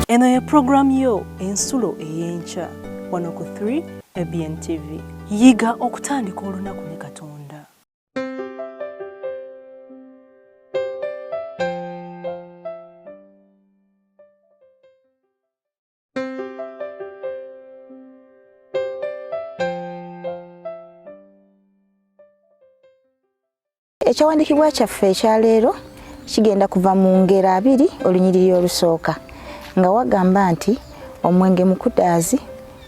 Eno ye program yo ensulo eyenkya wano ku 3 ABN TV. Yiga okutandika olunaku ne Katonda. Ekyawandiikibwa kyaffe ekya leero kigenda kuva mu ngero 2 olunyiriri olusooka nga wagamba nti omwenge mukudaazi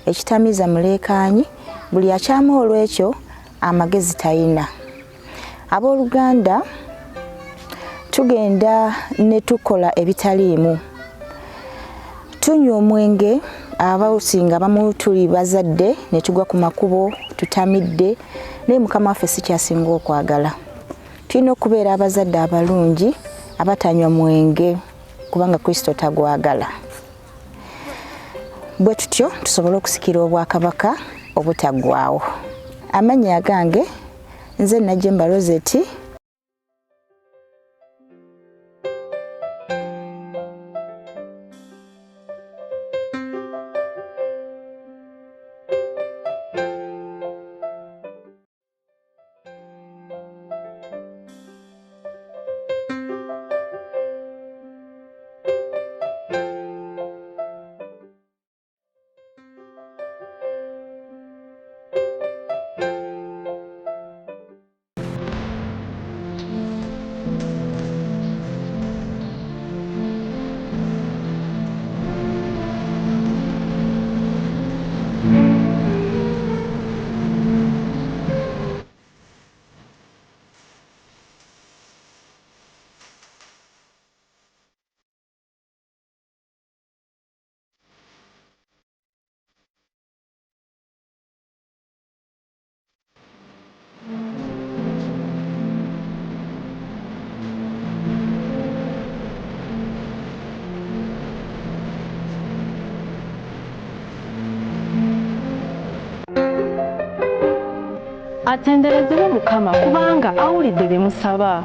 ekitamiiza muleekaanyi buli akyama olw'ekyo amagezi tayina. Abooluganda tugenda ne tukola ebitaliimu. Tunywa omwenge abawusinga abamu tuli bazadde ne tugwa ku makubo tutamidde naye Mukama waffe si kyasinga okwagala. Tulina okubeera abazadde abalungi abatanywa mwenge kubanga Kristo tagwagala. Bwe tutyo tusobole okusikira obwakabaka obutaggwaawo. Amannya gange nze Najjemba Rosette. Atenderezebwe Mukama kubanga awulidde bye musaba.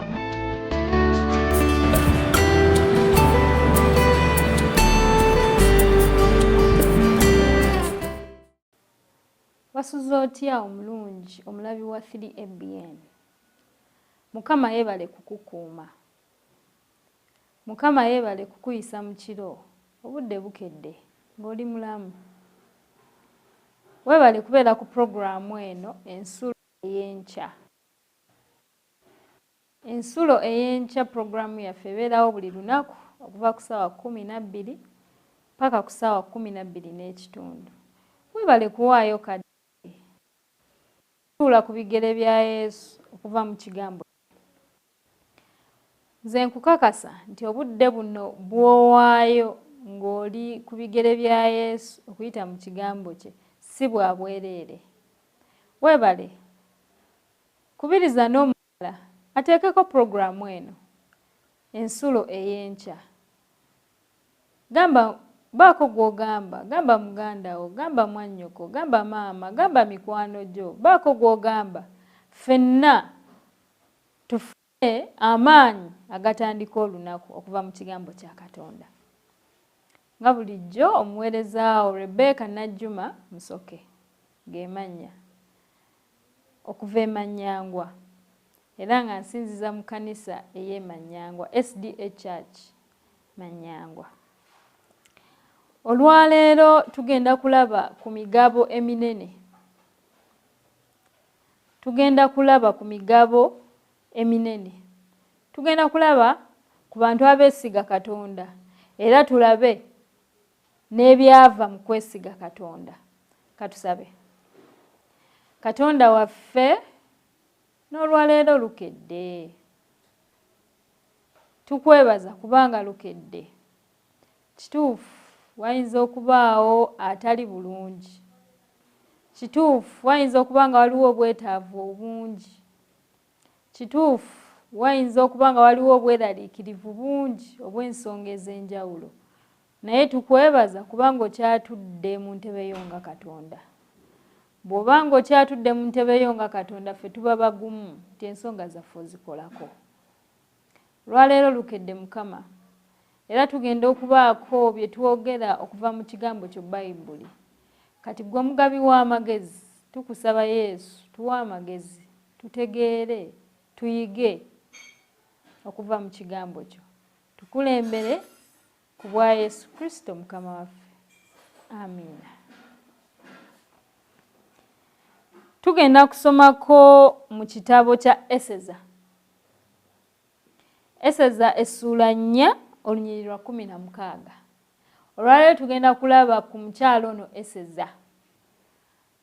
Wasuza otya omulungi omulabi wa 3 ABN. Mukama yeebale kukukuuma. Mukama yeebale kukuyisa mu kiro obudde bukedde ng'oli mulamu. Weebale kubeera ku programu eno ensulo eyenkya. Ensulo eyenkya programu yaffe ebeerawo buli lunaku okuva ku ssaawa 12 paka ku ssaawa 12:30. Weebale kuwaayo kadde. Tuula ku bigere bya Yesu okuva mu kigambo. Nze nkukakasa nti obudde buno bw'owaayo ng'oli ku bigere bya Yesu okuyita mu kigambo kye si bwa bwereere. Weebale kubiriza n'omulala ateekeko programu eno ensulo eyenkya. Gamba baako gw'ogamba, gamba muganda wo, gamba mwannyoko, gamba maama, gamba mikwano gyo, baako gw'ogamba. Ffenna tufune amaanyi agatandika olunaku okuva mu kigambo kya Katonda. Nga bulijjo omuweereza wo Rebecca Najjuma Musoke ge mannya okuva e Manyangwa era nga nsinziza mu kkanisa ey'e Manyangwa SDA Church Manyangwa. Olwaleero tugenda kulaba ku migabo eminene. Tugenda kulaba ku migabo eminene. Tugenda kulaba ku bantu abeesiga Katonda era tulabe n'ebyava mu kwesiga Katonda. Katusabe. Katonda waffe n'olwaleero lukedde. Tukwebaza kubanga lukedde. Kituufu wayinza okubaawo atali bulungi. Kituufu wayinza okuba nga waliwo obwetaavu obungi. Kituufu wayinza okuba nga waliwo obweraliikirivu bungi obw'ensonga ez'enjawulo. Naye tukwebaza kubanga okyatudde mu ntebe yo nga Katonda. Bw'obanga okyatudde mu ntebe yo nga Katonda ffe tuba bagumu nti ensonga zaffe ozikolako. Lwaleero lukedde Mukama era tugenda okubaako bye twogera okuva mu kigambo kyo Bayibuli. Kati gwe mugabi w'amagezi tukusaba Yesu tuwa amagezi tutegeere tuyige okuva mu kigambo kyo tukulembere ku bwa Yesu Kristo Mukama waffe. Amiina. Tugenda kusomako mu kitabo kya Eseza. Eseza essula 4 olunyiriri lwa 16. Olwaleero tugenda kulaba ku mukyalo ono Eseza.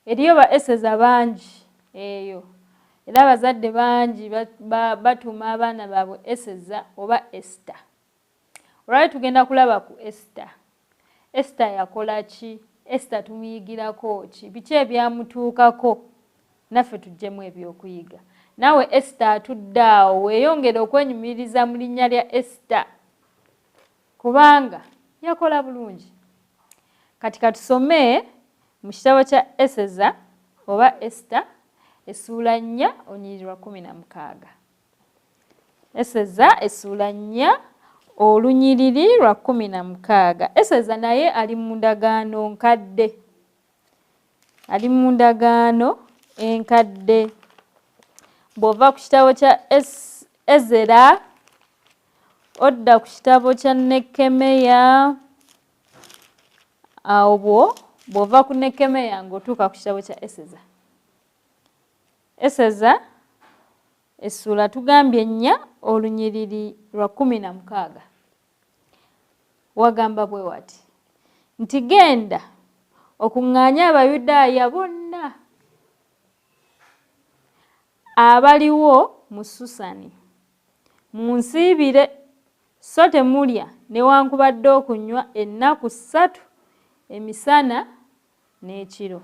Eriyo ba Eseza bangi eyo. Era abazadde bangi batuma abaana baabwe Eseza oba Esther. Olwaleero tugenda kulaba ku Esther. Esther yakola ki? Esther tumuyigirako ki? Biki ebyamutuukako? Naffe tujjemu ebyokuyiga. Naawe Esther atudde awo weeyongere okwenyumiriza mu linnya lya Esther kubanga yakola bulungi. Kati katusome mu kitabo kya Eseza oba Esther essula 4 olunyiriri lwa 16. Eseza essula 4 olunyiriri lwa 16. Eseza naye ali mu ndagaano nkadde. Ali mu ndagaano enkadde. Bw'ova ku kitabo kya Ezera odda ku kitabo kya Nekemeya, awo bw'ova ku Nekemeya ng'otuuka ku kitabo kya Eseza. Eseza essula tugambye 4 olunyiriri lwa 16. Wagamba bwe wati nti genda okuŋŋaanya Abayudaaya bonna abaliwo mu Susani, munsiibire so temulya newankubadde okunywa ennaku 3 emisana n'ekiro.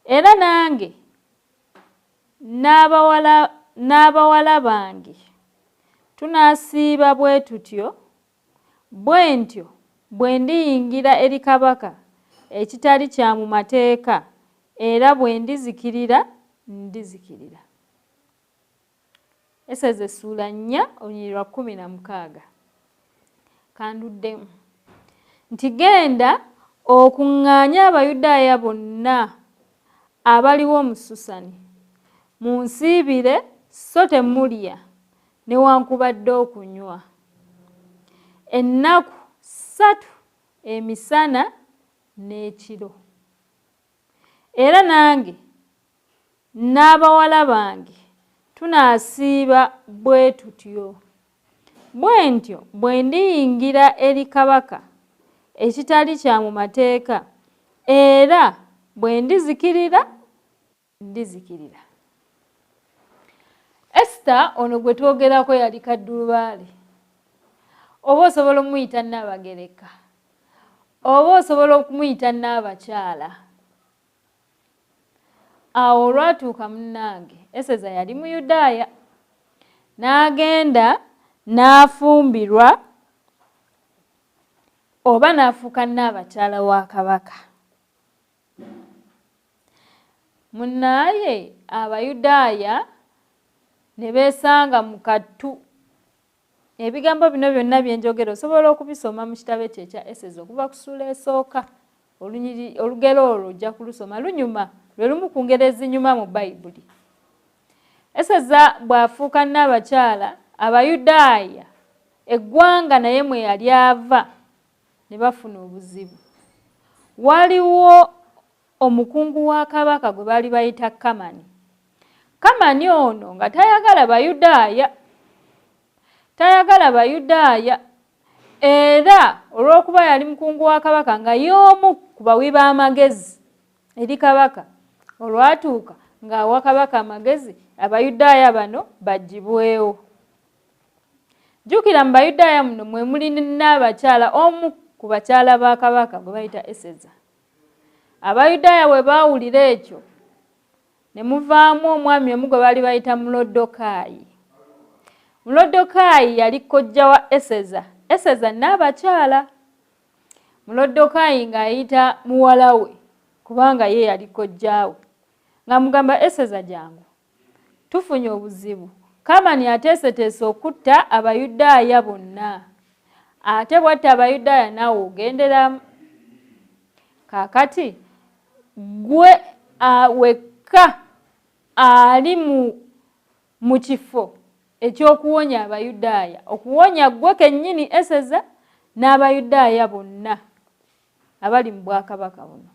Era nange n'abawala bange tunaasiiba bwe tutyo, bwe ntyo bwe ndiyingira eri kabaka ekitali kya mu mateeka, era bwe ndizikirira ndizikirira. Eseza essula 4 olunyiriri lwa 16. Kanduddemu nti genda okuŋŋaanya Abayudaaya bonna abaliwo mu Susani, munsiibire so temulya newankubadde okunywa ennaku 3 emisana n'ekiro. Era nange n'abawala bange tunaasiiba bwe tutyo, bwe ntyo bwe ndiyingira eri kabaka ekitali kya mu mateeka, era bwe ndizikirira ndizikirira. Esther ono gwe twogerako yali kaddulubaale, oba osobola omuyita Nnaabagereka, oba osobola okumuyita Nnaabakyala. Awo olwatuuka munnange Eseza yali Muyudaaya, n'agenda n'afumbirwa oba n'afuuka Nnaabakyala wa kabaka. Munnaaye Abayudaaya ne beesanga mu kattu. Ebigambo bino byonna bye njogera osobola okubisoma mu kitabo kye ekya Eseza okuva ku ssuula esooka olugero olwo ojja kulusoma, lunyuma lwe lumu ku ngero ezinyuma mu Bayibuli. Eseza bw'afuuka Nnaabakyala, Abayudaaya eggwanga naye mwe yali ava ne bafuna obuzibu. Waliwo omukungu wa kabaka gwe baali bayita Kamani. Kamani ono nga tayagala Bayudaaya, era olw'okuba yali mukungu wa kabaka nga y'omu ku bawi b'amagezi eri kabaka, olwatuuka ng'awa kabaka amagezi Abayudaaya bano bagibwewo. Jjukira mu Bayudaaya muno mwe muli Nnaabakyala, omu ku bakyala ba kabaka gwe bayita Eseza. Abayudaaya bwe baawulira ekyo ne muvaamu omwami omu gwe baali bayita Mulodokaayi. Mulodokaayi yali kojja wa Eseza. Eseza Nnaabakyala, Mulodokaayi ng'ayita muwala we kubanga ye yali kojjaawe, ng'amugamba Eseza jangu tufunye obuzibu, Kamani ateeseteese okutta Abayudaaya bonna. ate bwatta Abayudaaya naawe ogenderamu. Kaakati gwe wekka ali mu kifo ekyokuwonya Abayudaaya, okuwonya gwe kennyini Eseza n'Abayudaaya bonna abali mu Bwakabaka buno.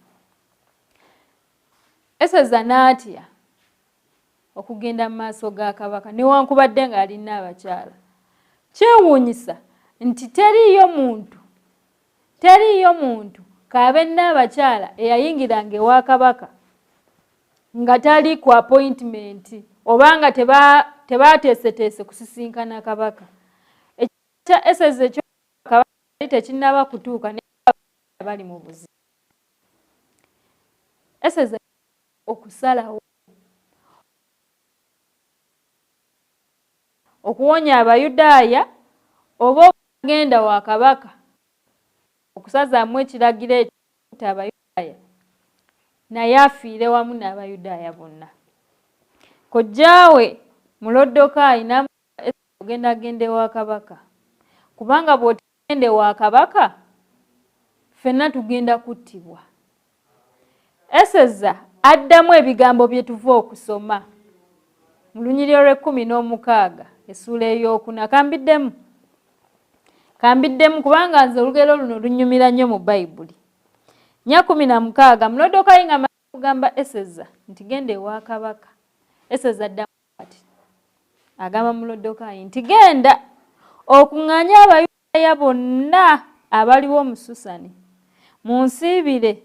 Eseza n'atya okugenda mu maaso ga Kabaka newankubadde ng'alina abakyala. Kyewuunyisa nti teriiyo muntu kaabe n'abakyala eyayingiranga ewa Kabaka nga tali ku appointment obanga tebaateeseteese kusisinkana Kabaka. Ekyo kya Eseza ekyo Kabaka tekinnaba kutuuka naye bali mu buzibu. Eseza okusalawo okuwonya Abayudaaya oba okugenda wa Kabaka okusazaamu ekiragiro ekyo Abayudaaya naye afiire wamu n'Abayudaaya bonna. Kojjaawe Mulodokaayi n'ogenda ewa Kabaka kubanga bw'otagenda ewa Kabaka ffenna tugenda kuttibwa. Eseza addamu ebigambo bye tuva okusoma mu Lunyiriri olw'16 essuula ey'okuna. Kambiddemu kubanga nze olugero luno lunyumira nnyo mu Bayibuli. 16 Mulodokaayi nga amaze kugamba Eseza nti genda ewa Kabaka. Eseza addamu ati agamba Mulodokaayi nti genda okuŋŋaanya Abayudaaya bonna abaliwo mu Susani, munsiibire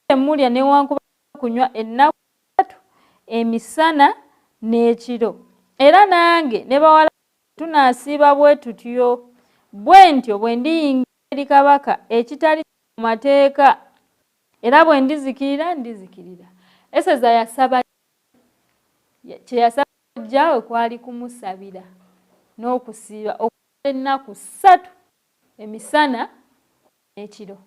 temulya newankubadde okunywa ennaku 3 emisana n'ekiro, era nange ne bawala tunaasiiba bwe tutyo, bwe ntyo bwe ndiyingira eri Kabaka ekitali mu mateeka, era bwe ndizikirira ndizikirira. Eseza yasaba kye yasaba kojjaawe kwali kumusabira n'okusiiba okukola ennaku 3 emisana n'ekiro.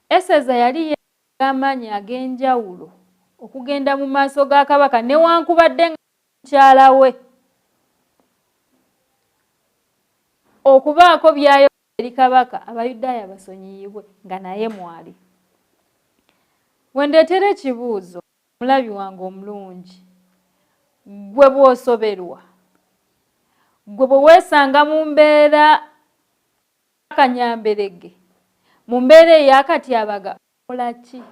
Eseza yali y'amaanyi ag'enjawulo okugenda mu maaso ga Kabaka newankubadde nga mukyala we, okubaako by'ayogera eri Kabaka Abayudaaya basonyiyibwe nga naye mwali. Wendeetera ekibuuzo mulabi wange omulungi, gwe bw'osoberwa, gwe bwe weesanga mu mbeera akanyamberege, mu mbeera ey'akatyabaga, okola ki?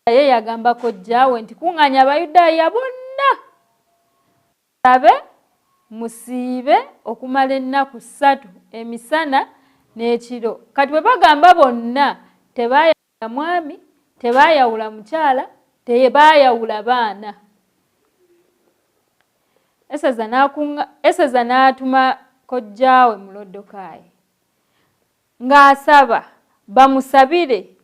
Ye yagamba kojjaawe nti kuŋŋaanya Abayudaaya bonna mulabe musiibe okumala ennaku 3 emisana n'ekiro. Kati bwe bagamba bonna tebaayawula mwami, tebaayawula mukyala, tebaayawula baana. Eseza n'atuma kojjaawe Mulodokaayi ng'asaba bamusabire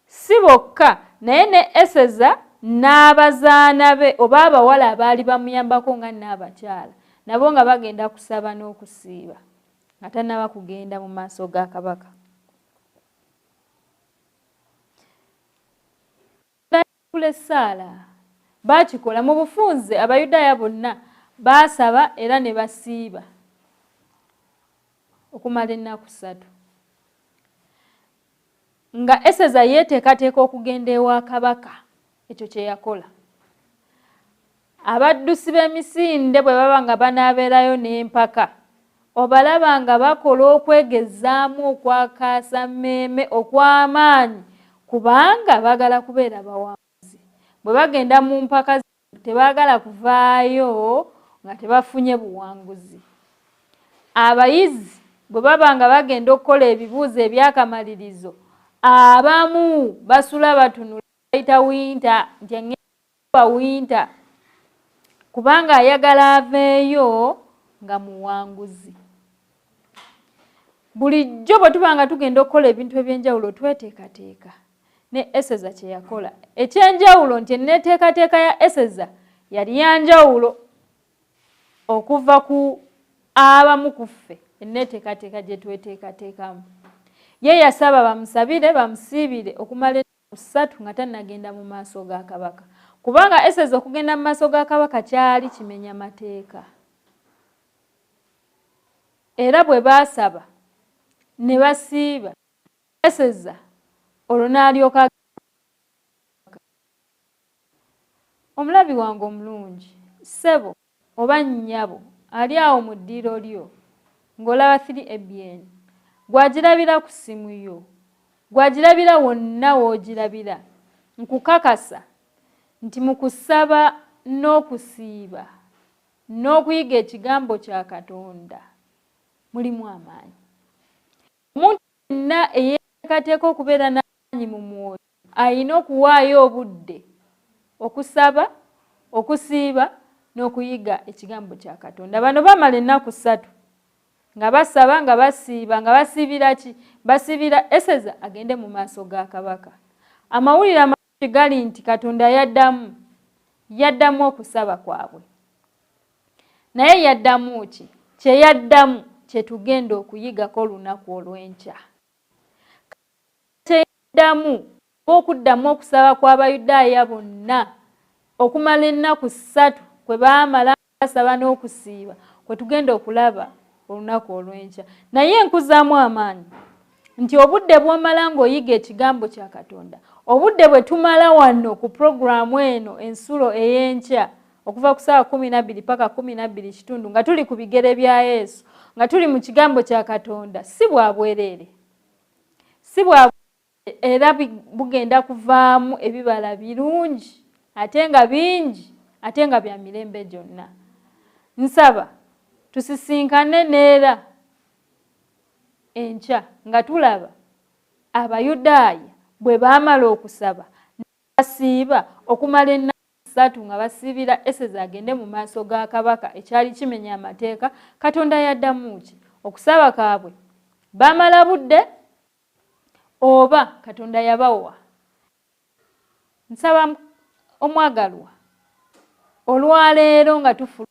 si bokka naye ne Eseza n'abazaana be oba abawala abaali bamuyambako nga n'abakyala nabo nga bagenda kusaba n'okusiiba nga tannaba kugenda mu maaso ga Kabaka. Essaala baakikola mu bufunze, Abayudaaya bonna baasaba era ne basiiba okumala ennaku 3. Nga Eseza yeeteekateeka okugenda ewa Kabaka, ekyo kye yakola. Abaddusi b'emisinde bwe baba nga banaabeerayo n'empaka, obalaba nga bakola okwegezaamu okwakaasa mmeeme okw'amaanyi kubanga baagala kubeera bawanguzi. Bwe bagenda mu mpaka tebaagala kuvaayo nga tebafunye buwanguzi. Abayizi bwe baba nga bagenda okukola ebibuuzo ebyakamalirizo, abamu basula batunula bayita winta nti engenda winta kubanga ayagala aveeyo nga muwanguzi. Bulijjo bwe tuba nga tugenda okukola ebintu eby'enjawulo tweteekateeka. Ne Eseza kye yakola ekyenjawulo nti enneeteekateeka ya Eseza yali ya njawulo okuva ku abamu ku ffe enneeteekateeka gye tweteekateekamu. Ye yasaba bamusabire bamusiibire okumala ennaku 3 nga tannagenda mu maaso ga Kabaka kubanga Eseza okugenda mu maaso ga Kabaka kyali kimenya mateeka. era bwe baasaba ne basiiba eseza olwo n'alyoka. Omulabi wange omulungi, ssebo oba nnyabo ali awo mu ddiiro lyo ng'olaba 3ABN, gwagirabira ku ssimu yo, gwagirabira wonna w'ogirabira, nkukakasa nti mu kusaba n'okusiiba n'okuyiga ekigambo kya Katonda mulimu amaanyi. Omuntu yenna eyeekateeka okubeera n'amaanyi mu mwoyo alina okuwaayo obudde okusaba, okusiiba n'okuyiga ekigambo kya Katonda. Bano bamala ennaku 3 nga basaba, nga basiiba, nga basiibira ki? Basiibira Eseza agende mu maaso ga kabaka. Amawulire amalungi gali nti Katonda yaddamu okusaba kwabwe. Naye yaddamu ki? Kye yaddamu kye tugenda okuyigako olunaku olw'enkya. Kye yaddamu okuddamu okusaba kw'Abayudaaya bonna okumala ennaku 3 kwe baamala basaba n'okusiiba kwe tugenda okulaba olunaku olw'enkya. Naye nkuzaamu amaanyi nti obudde bw'omala ng'oyiga ekigambo kya Katonda, obudde bwe tumala wano ku puroguramu eno ensulo ey'enkya okuva ku ssaawa 12 paka 12:30 nga tuli ku bigere bya Yesu, nga tuli mu kigambo kya Katonda, si bwa bwereere, si bwa era bugenda kuvaamu ebibala birungi ate nga bingi ate nga bya mirembe gyonna. Nsaba tusisinkane neera enkya nga tulaba Abayudaaya bwe baamala okusaba basiiba okumala ennaku 3 nga basiibira Eseza agende mu maaso ga kabaka ekyali kimenya amateeka. Katonda yaddamu ki? Okusaba kaabwe baamala budde oba Katonda yabawa? Nsaba omwagalwa olwaleero nga tufuna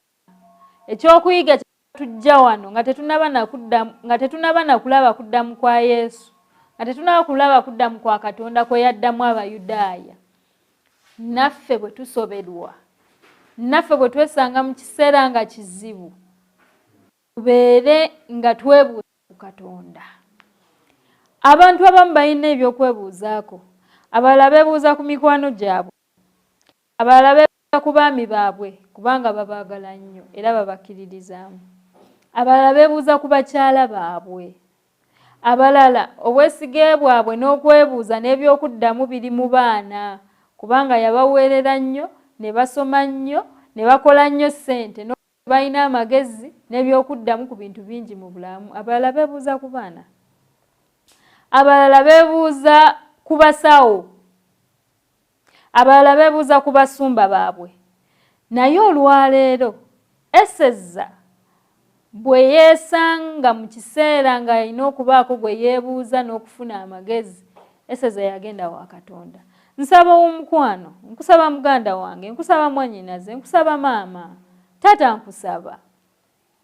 ekyokuyiga tujja wano nga tetunaba na kulaba kuddamu kwa Yesu, nga tetunaba kulaba kuddamu kwa Katonda kwe yaddamu Abayudaaya. Naffe bwe tusoberwa, naffe bwe twesanga mu kiseera nga kizibu, tubeere nga twebuuza ku Katonda. Abantu abamu balina ebyokwebuuzaako, abalala beebuuza ku mikwano gyabwe, abalala beebuuza ku baami baabwe kubanga babaagala nnyo era babakkiririzaamu, abalala beebuuza ku bakyala baabwe, abalala obwesige bwabwe n'okwebuuza n'ebyokuddamu biri mu baana kubanga yabaweerera nnyo, ne basoma nnyo, ne bakola nnyo ssente, balina amagezi n'ebyokuddamu ku bintu bingi mu bulamu. Abalala beebuuza ku baana, abalala beebuuza ku basawo, abalala beebuuza ku basumba baabwe. Naye olwaleero Eseza bwe yeesanga mu kiseera nga alina okubaako gwe yeebuuza n'okufuna amagezi, Eseza yagenda wa Katonda. Nsaba omukwano, nkusaba muganda wange, nkusaba mwannyinaze, nkusaba maama, taata nkusaba,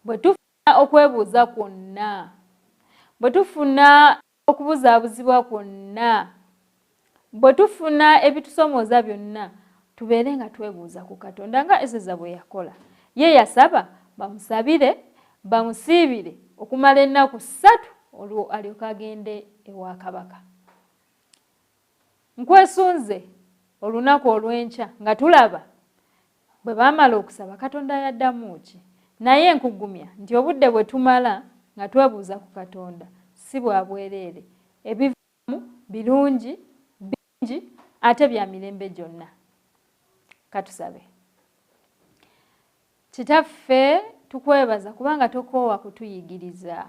bwe tufuna okwebuuza kwonna, bwe tufuna okubuzaabuzibwa kwonna, bwe tufuna ebitusomooza byonna, tubeere nga twebuuza ku Katonda nga Eseza bwe yakola. Ye yasaba bamusabire, bamusiibire okumala ennaku 3 olwo alyoka agende ewa kabaka. Nkwesunze olunaku olw'enkya nga tulaba bwe baamala okusaba Katonda yaddamu ki? Naye nkugumya nti obudde bwe tumala nga twebuuza ku Katonda si bwa bwereere, ebivaamu birungi, bingi ate bya mirembe gyonna. Katusabe. Kitaffe tukwebaza kubanga tokoowa kutuyigiriza,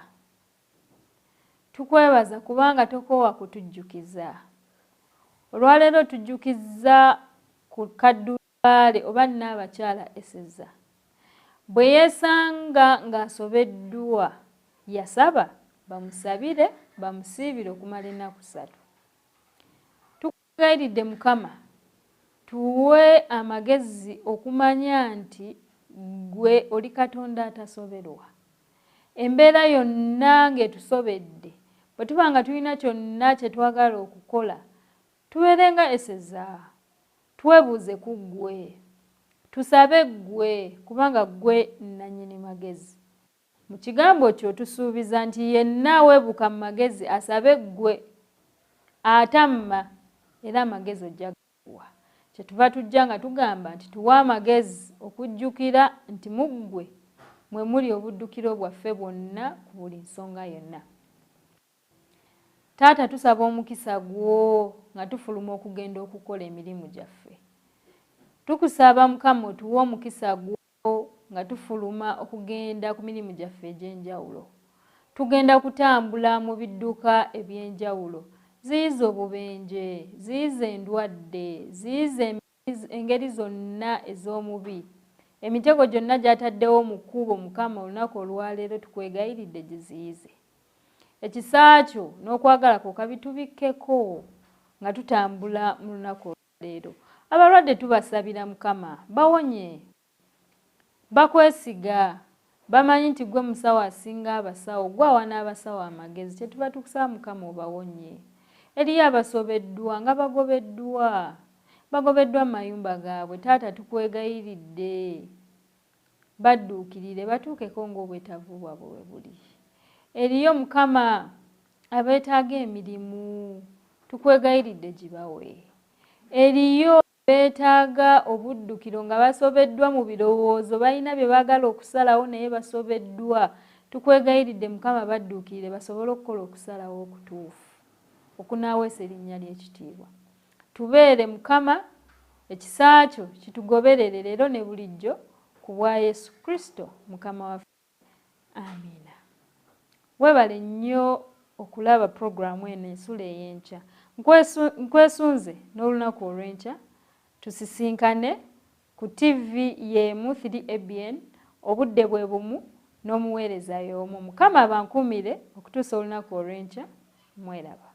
tukwebaza kubanga tokoowa kutujjukiza. Olwaleero tujjukiza ku kaddubaale oba Nnaabakyala Eseza bwe yeesanga ng'asobeddwa, yasaba bamusabire, bamusiibire okumala ennaku 3. Tukugayiridde Mukama tuwe amagezi okumanya nti gwe oli Katonda atasoberwa. Embeera yonna ng'etusobedde, bwe tuba nga tulina kyonna kye twagala okukola, tubeere nga Eseza, twebuuze ku ggwe, tusabe ggwe kubanga ggwe nannyini magezi. Mu kigambo kyo tusuubiza nti yenna weebuka mu magezi asabe ggwe atamma era amagezi ojja gakuwa. Kyetuva tujja nga tugamba nti tuwa amagezi okujjukira nti mu ggwe mwe muli obuddukiro bwaffe bwonna ku buli nsonga yonna. Taata, tusaba omukisa gwo nga tufuluma okugenda okukola emirimu gyaffe. Tukusaba Mukama otuwe omukisa gwo nga tufuluma okugenda ku mirimu gyaffe egy'enjawulo. Tugenda kutambula mu bidduka eby'enjawulo. Ziyiza obubenje, ziyiza endwadde, ziyiza engeri zonna ez'omubi. Emitego gyonna gy'ataddewo mu kkubo Mukama olunaku olwaleero tukwegayiridde giziyize. Ekisa kyo n'okwagala kwo kabitubikkeko nga tutambula mu lunaku olwaleero. Abalwadde tubasabira Mukama bawonye, bakwesiga, bamanyi nti gwe musawo asinga abasawo, gwe awa n'abasawo amagezi. Kyetuba tukusaba Mukama obawonye. Eriyo abasobeddwa nga bagobeddwa mu mayumba gaabwe. Taata, tukwegayiridde badduukirire batuukeko ng'obwetaavu bwabwe bwe buli. Eriyo Mukama abeetaaga emirimu, tukwegayiridde gibawe. Eriyo beetaaga obuddukiro nga basobeddwa mu birowoozo, balina bye baagala okusalawo naye basobeddwa. Tukwegayiridde Mukama badduukirire basobole okukola okusalawo okutuufu okunaaweesa erinnya ly'ekitiibwa. Tubeere Mukama, ekisa kyo kitugoberere leero ne bulijjo ku bwa Yesu Kristo Mukama waffe. Amiina. Weebale nnyo okulaba puroguramu eno ensula ey'enkya. Nkwesunze n'olunaku olw'enkya tusisinkane ku TV y'emu 3ABN obudde bwe bumu n'omuweereza y'omu. Mukama abankumire okutuusa olunaku olw'enkya. Mweraba.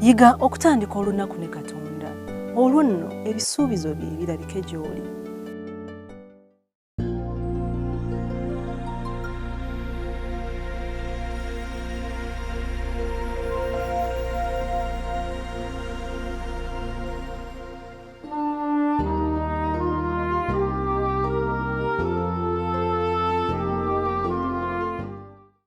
Yiga okutandika olunaku ne Katonda. Olwo nno ebisuubizo bye birabike gy'oli.